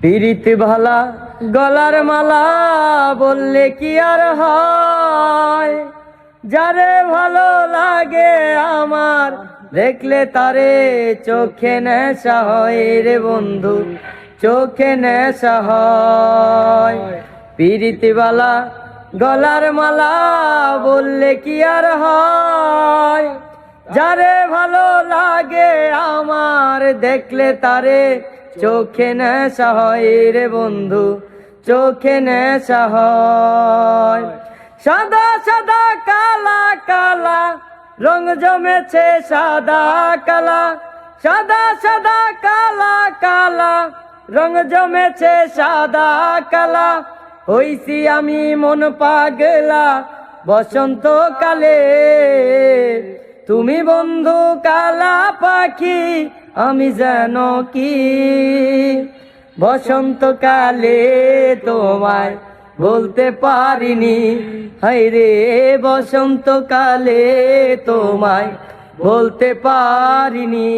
পিরিতি ভালা গলার মালা বললে কি আর হয়, যারে ভালো লাগে আমার দেখলে তারে চোখে নেশা হয় রে বন্ধু, চোখে নেশা হয়। পিরিতি ভালা গলার মালা বললে কি আর হয়, যারে ভালো লাগে আমার দেখলে তারে চোখে নেশা হয় রে বন্ধু, চোখে নেশা হয়। সাদা সাদা কালা কালা রং জমেছে সাদা কালা, সাদা সাদা কালা কালা রং জমেছে সাদা কালা। হইছি আমি মন পাগলা বসন্ত কালে, তুমি বন্ধু কালা পাখি আমি যেন কি। বসন্ত কালে তোমায় বলতে পারিনি, হায়রে বসন্ত কালে তোমায় বলতে পারিনি।